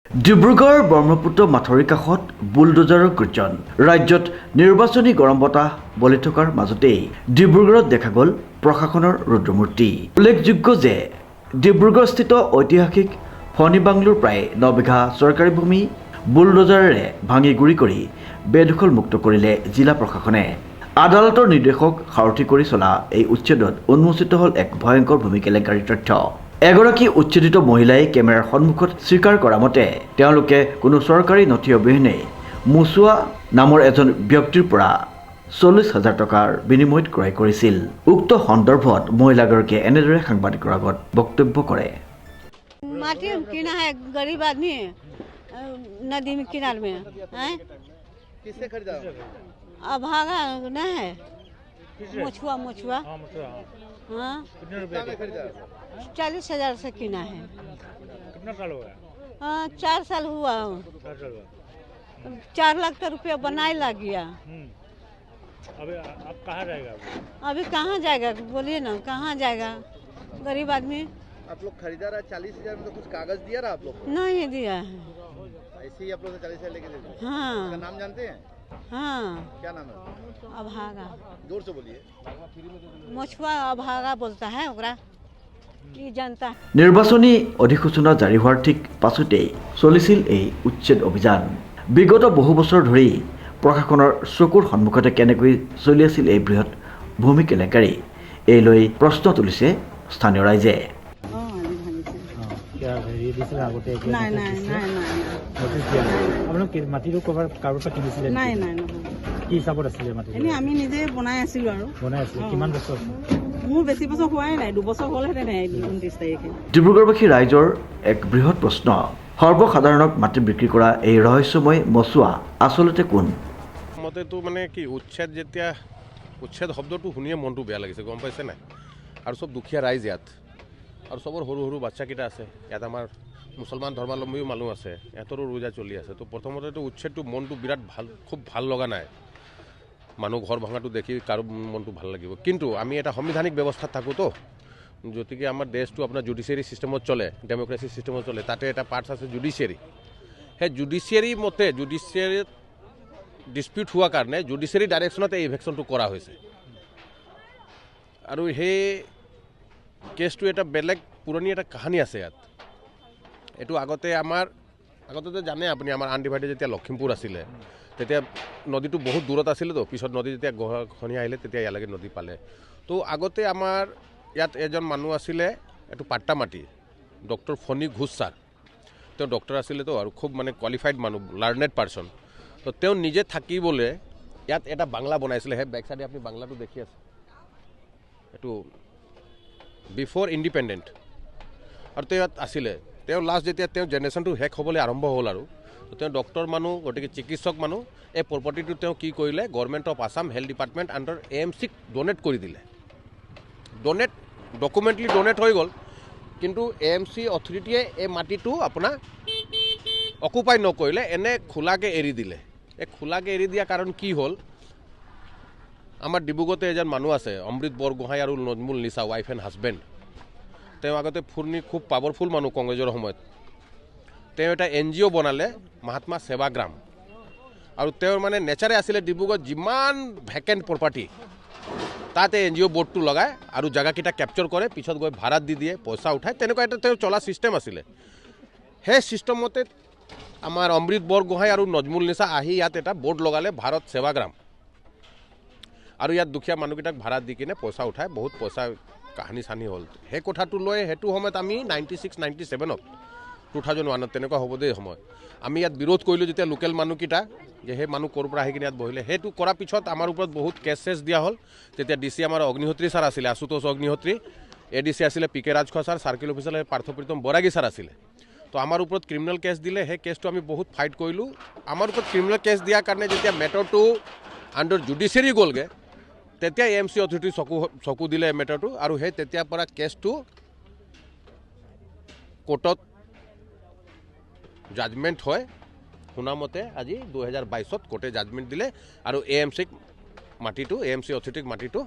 ডিব্ৰুগড় ব্ৰহ্মপুত্ৰ মাথৰিৰ কাষত বুলডোজাৰৰ গৰ্জন ৰাজ্যত নিৰ্বাচনী গৰম বতাহ বলি থকাৰ মাজতেই ডিব্ৰুগড়ত দেখা গ'ল প্ৰশাসনৰ ৰুদ্ৰমূৰ্তি। উল্লেখযোগ্য যে ডিব্ৰুগড়স্থিত ঐতিহাসিক ফণী বাংলোৰ প্ৰায় 9 বিঘা চৰকাৰী ভূমি বুলডোজাৰেৰে ভাঙি গুৰি কৰি বেদখল মুক্ত কৰিলে জিলা প্ৰশাসনে। আদালতৰ নিৰ্দেশক সাৰথি কৰি চলা এই উচ্ছেদত উন্মোচিত হ'ল এক ভয়ংকৰ ভূমি কেলেংকাৰীৰ তথ্য। এগৰাকী উচ্ছেদিত মহিলাই কেমেৰাৰ সন্মুখত স্বীকাৰ কৰা মতে তেওঁলোকে কোনো চৰকাৰী নথি অবিহনে মুচুৱা নামৰ এজন ব্যক্তিৰ পৰা 40,000 টকাৰ বিনিময়ত ক্ৰয় কৰিছিল। উক্ত সন্দৰ্ভত মহিলাগৰাকীয়ে এনেদৰে সাংবাদিকৰ আগত বক্তব্য কৰে। माटी किना है गरीब आदमी नदी में किनारे में हैं किससे खरीदा? अभागा न है मछुआ हाँ कितने रुपए में खरीदा? 40,000 से किना है। कितना साल हुआ? हाँ 4 साल हुआ 4 साल हुआ। 4 लाख का रुपया बनाए लग गया। अभी अब कहाँ जाएगा? अभी कहाँ जाएगा बोलिए ना, कहाँ जाएगा गरीब आदमी। आप लोग खरीदा रहा 40,000 में तो कुछ कागज दिया रहा आप लोग? नहीं दिया है। ऐसे ही आप लोग 40,000 लेके दे दिए? हाँ उसका नाम जानते हैं? हाँ क्या नाम है? अभागा जोर से बोलिए। मछुआ अभागा बोलता है ओकरा की जनता। নিৰ্বাচনী অধিসূচনা জাৰি হোৱাৰ ঠিক পাছতেই চলিছিল এই উচ্ছেদ অভিযান। বিগত বহু বছৰ ধৰি প্ৰশাসনৰ চকুৰ সন্মুখতে কেনেকৈ চলি আছিল এই বৃহৎ ভূমি কেলেংকাৰী, এই লৈ প্ৰশ্ন তুলিছে স্থানীয় ৰাইজে। নাই নাই নাই নাই আপোনালোক মাটিটো কাৰোবাৰ পৰা কিনিছিলে? নাই নাই কি হিচাপত আছিলে মাটি? এনেই আমি নিজে বনাই আছিলো আৰু বনাই আছিলে কিমান বছৰ? মোৰ বেছি বছৰ হোৱাই নাই, 2 বছৰ হ'লহেঁতেন 29 তাৰিখে। ডিব্ৰুগড়বাসী ৰাইজৰ এক বৃহৎ প্ৰশ্ন, সৰ্বসাধাৰণক মাটি বিক্ৰী কৰা এই ৰহস্যময় মচুৱা আচলতে কোন? মতেতো মানে কি উচ্ছেদ শব্দটো শুনিয়ে মনটো বেয়া লাগিছে, গম পাইছে নাই? আৰু চব দুখীয়া ৰাইজ ইয়াত, আৰু চবৰ সৰু সৰু বাচ্চাকেইটা আছে ইয়াত। আমাৰ মুছলমান ধৰ্মাৱলম্বীও মানুহ আছে, ইহঁতৰো ৰোজা চলি আছে। তো প্ৰথমতেতো উচ্ছেদটো মনটো বিৰাট ভাল, খুব ভাল লগা নাই। মানুহ ঘৰ ভঙাটো দেখি কাৰো মনটো ভাল লাগিব, কিন্তু আমি এটা সাংবিধানিক ব্যৱস্থাত থাকোঁ। তো গতিকে আমাৰ দেশটো আপোনাৰ জুডিচিয়াৰী ছিষ্টেমত চলে, ডেম'ক্ৰেচি ছিষ্টেমত চলে। তাতে এটা পাৰ্টছ আছে জুডিচিয়াৰী। সেই জুডিচিয়াৰী মতে জুডিচিয়াৰীত ডিছপিউট হোৱাৰ কাৰণে জুডিচিয়াৰী ডাইৰেকশ্যনত এই ইভেকশ্যনটো কৰা হৈছে। আৰু সেই কেছটো এটা বেলেগ পুৰণি এটা কাহিনী আছে ইয়াত। এইটো আগতেতো জানে আপুনি, আমাৰ আনডিভাইডেড যেতিয়া লখিমপুৰ আছিলে তেতিয়া নদীটো বহুত দূৰত আছিলে। তো পিছত নদী যেতিয়া গঢ়া আহিলে তেতিয়া ইয়ালৈকে নদী পালে। তো আগতে আমাৰ ইয়াত এজন মানুহ আছিলে, এইটো পাট্টা মাটি, ডক্টৰ ফণী ঘোষ ছাৰ। তেওঁ ডক্টৰ আছিলে তো, আৰু খুব মানে কোৱালিফাইড মানুহ, লাৰ্নেড পাৰ্চন। তো তেওঁ নিজে থাকিবলৈ ইয়াত এটা বাংলা বনাইছিলে। সেই বেক চাইডে আপুনি বাংলাটো দেখি আছে, এইটো বিফ'ৰ ইণ্ডিপেণ্ডেণ্ট। আৰু তেওঁ ইয়াত আছিলে। তেওঁ লাষ্ট যেতিয়া তেওঁ জেনেৰেশ্যনটো শেষ হ'বলৈ আৰম্ভ হ'ল, আৰু তেওঁ ডক্টৰ মানুহ, গতিকে চিকিৎসক মানুহ। এই প্ৰপাৰ্টিটো তেওঁ কি কৰিলে, government of Assam health department under AMCক ডনেট কৰি দিলে। ডকুমেণ্টলি ডনেট হৈ গ'ল, কিন্তু AMC অথৰিটিয়ে এই মাটিটো আপোনাৰ অকুপাই নকৰিলে, এনে খোলাকৈ এৰি দিলে। এই খোলাকৈ এৰি দিয়াৰ কাৰণ কি হ'ল, আমাৰ ডিব্ৰুগড়তে এজন মানুহ আছে অমৃত বৰগোহাঁই আৰু নজমুল নিচা, ৱাইফ এণ্ড হাজবেণ্ড। তেওঁ আগতে খুব পাৱাৰফুল মানুহ কংগ্ৰেছৰ সময়ত। তেওঁ এটা NGO বনালে, মহাত্মা সেৱাগ্ৰাম। আৰু তেওঁৰ মানে নেচাৰে আছিলে ডিব্ৰুগড়ত যিমান ভেকেণ্ট প্ৰপাৰ্টি তাতে NGO বৰ্ডটো লগায় আৰু জেগাকেইটা কেপচাৰ কৰে, পিছত গৈ ভাড়াত দি দিয়ে, পইচা উঠায়। তেনেকুৱা এটা তেওঁ চলা ছিষ্টেম আছিলে। সেই ছিষ্টেমতে আমাৰ অমৃত বৰগোহাঁই আৰু নজমুল নিচা আহি ইয়াত এটা বৰ্ড লগালে, ভাৰত সেৱাগ্ৰাম। আৰু ইয়াত দুখীয়া মানুহকেইটাক ভাড়া দি কিনে পইচা উঠায়, বহুত পইচা কাহানি চানি হ'ল। সেই কথাটো লৈ সেইটো সময়ত আমি 96-97ত 2001ত তেনেকুৱা হ'ব দেই সময়, আমি ইয়াত বিৰোধ কৰিলোঁ যেতিয়া লোকেল মানুহকেইটা, যে সেই মানুহ ক'ৰ পৰা আহি কিনে ইয়াত বহিলে। সেইটো কৰাৰ পিছত আমাৰ ওপৰত বহুত কেছ দিয়া হ'ল। তেতিয়া DC আমাৰ অগ্নিহোত্ৰী ছাৰ আছিলে, আশুতোষ অগ্নিহোত্ৰী। ADC আছিলে PK Rajkhowa sir, circle officer Parthapritam Bairagi sir আছিলে। তো আমাৰ ওপৰত ক্ৰিমিনেল কেছ দিলে। সেই কেছটো আমি বহুত ফাইট কৰিলোঁ। আমাৰ ওপৰত ক্ৰিমিনেল কেছ দিয়াৰ কাৰণে যেতিয়া মেটাৰটো আণ্ডাৰ জুডিচিয়াৰী গ'লগৈ, তেতিয়া AMC অথৰিটি চকু দিলে মেটাৰটো। আৰু সেই তেতিয়াৰ পৰা কেছটো কোৰ্টত জাজমেণ্ট হয়। শুনামতে আজি 2022ত কোৰ্টে জাজমেণ্ট দিলে, আৰু AMCক AMC অথৰিটিক মাটিটো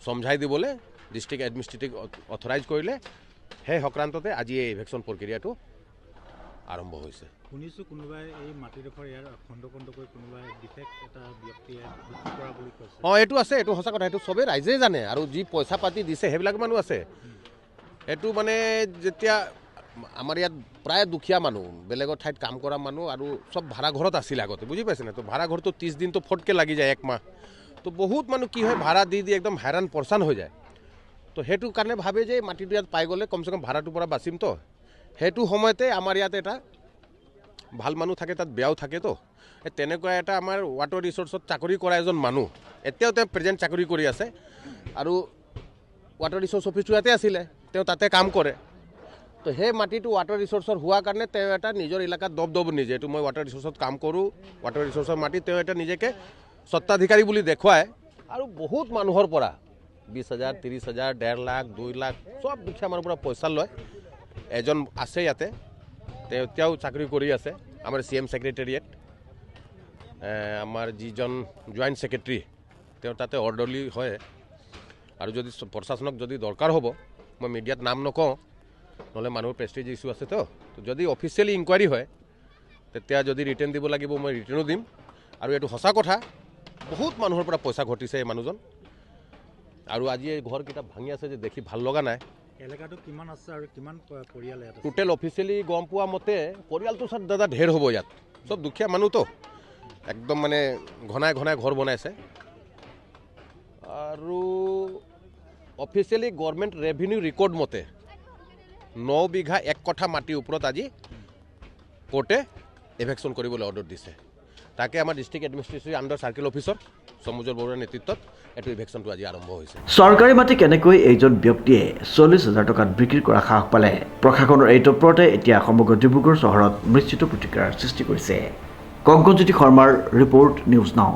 সমঝাই দিবলৈ ডিষ্ট্ৰিক্ট এডমিনিষ্ট্ৰেটিভ অথৰাইজ কৰিলে। সেই সংক্ৰান্ততে আজি এই ইভেকশ্যন প্ৰক্ৰিয়াটো আৰম্ভ হৈছে। শুনিছোঁ কোনোবাই এই মাটিডোখৰ ইয়াৰ খণ্ড খণ্ডকৈ কোনোবাই বিশেষ এটা ব্যক্তিয়ে বিক্ৰী কৰা বুলি কৈছে। এইটো আছে, এইটো সঁচা কথা, এইটো চবেই ৰাইজেই জানে আৰু যি পইচা পাতি দিছে সেইবিলাক মানুহ আছে। এইটো মানে যেতিয়া আমাৰ ইয়াত প্ৰায় দুখীয়া মানুহ, বেলেগৰ ঠাইত কাম কৰা মানুহ আৰু চব ভাড়া ঘৰত আছিলে আগতে, বুজি পাইছেনে? তো ভাড়া ঘৰটো 30 দিন তো ফটকৈ লাগি যায়, 1 মাহ। তো বহুত মানুহ কি হয় ভাড়া দি একদম হেৰাণ পৰেচান হৈ যায়। তো সেইটো কাৰণে ভাবে যে মাটিটো ইয়াত পাই গ'লে কমচে কম ভাড়াটোৰ পৰা বাচিম। তো সেইটো সময়তে আমাৰ ইয়াত এটা ভাল মানুহ থাকে, তাত বেয়াও থাকে। তো তেনেকুৱা এটা আমাৰ ৱাটাৰ ৰিচোৰ্চত চাকৰি কৰা এজন মানুহ, এতিয়াও তেওঁ প্ৰেজেণ্ট চাকৰি কৰি আছে আৰু ৱাটাৰ ৰিচোৰ্চ অফিচটো ইয়াতে আছিলে, তেওঁ তাতে কাম কৰে। তো সেই মাটিটো ৱাটাৰ ৰিচোৰ্চৰ হোৱাৰ কাৰণে তেওঁ এটা নিজৰ এলেকাত দবদব নিজে, এইটো মই ৱাটাৰ ৰিচোৰ্চত কাম কৰোঁ, ৱাটাৰ ৰিচোৰ্চৰ মাটি তেওঁ এটা নিজকে স্বত্বাধিকাৰী বুলি দেখুৱায় আৰু বহুত মানুহৰ পৰা 20,000, 30,000, 1.5 লাখ, 2 লাখ চব দুখীয়া মানুহৰ পৰা পইচা লয়। এজন আছে ইয়াতে, তেওঁ এতিয়াও চাকৰি কৰি আছে আমাৰ CM ছেক্ৰেটেৰিয়েট, আমাৰ যিজন জইণ্ট ছেক্ৰেটেৰী তেওঁ তাতে অৰ্ডাৰলি হয়। আৰু যদি প্ৰশাসনক যদি দৰকাৰ হ'ব, মই মিডিয়াত নাম নকওঁ, নহ'লে মানুহৰ প্ৰেষ্টিজ ইছ্যু আছে। তো যদি অফিচিয়েলি ইনকুৱাৰী হয় তেতিয়া যদি ৰিটাৰ্ণ দিব লাগিব মই ৰিটাৰ্ণো দিম। আৰু এইটো সঁচা কথা, বহুত মানুহৰ পৰা পইচা ঘটিছে এই মানুহজন। আৰু আজি এই ঘৰকেইটা ভাঙি আছে যে দেখি ভাল লগা নাই। এলেকাটো কিমান আছে আৰু কিমান পৰিয়াল ইয়াত আছে? টোটেল অফিচিয়েলি গম পোৱা মতে পৰিয়ালটো চাৰ দাদা ঢেৰ হ'ব ইয়াত, চব দুখীয়া মানুহতো একদম মানে ঘনাই ঘনাই ঘৰ বনাইছে। আৰু অফিচিয়েলি গভৰ্ণমেণ্ট ৰেভিনিউ ৰেকৰ্ড মতে 9 বিঘা 1 কঠা মাটিৰ ওপৰত আজি কোৰ্টে এভেকশ্যন কৰিবলৈ অৰ্ডাৰ দিছে। তাকে আমাৰ ডিষ্ট্ৰিক্ট এডমিনিষ্ট্ৰেটিভ আণ্ডাৰ চাৰ্কেল অফিচৰ সমুজৰ বৰুৱাৰ নেতৃত্বত এইটো ইভেকশ্যনটো আজি আৰম্ভ হৈছে। চৰকাৰী মাটি কেনেকৈ এইজন ব্যক্তিয়ে 40,000 টকাত বিক্ৰী কৰা সাহস পালে? প্ৰশাসনৰ এই তৎপৰতাই এতিয়া সমগ্ৰ ডিব্ৰুগড় চহৰত মিশ্ৰিত প্ৰতিক্ৰিয়াৰ সৃষ্টি কৰিছে। কংকনজ্যোতি শৰ্মাৰ ৰিপৰ্ট, নিউজ নাও।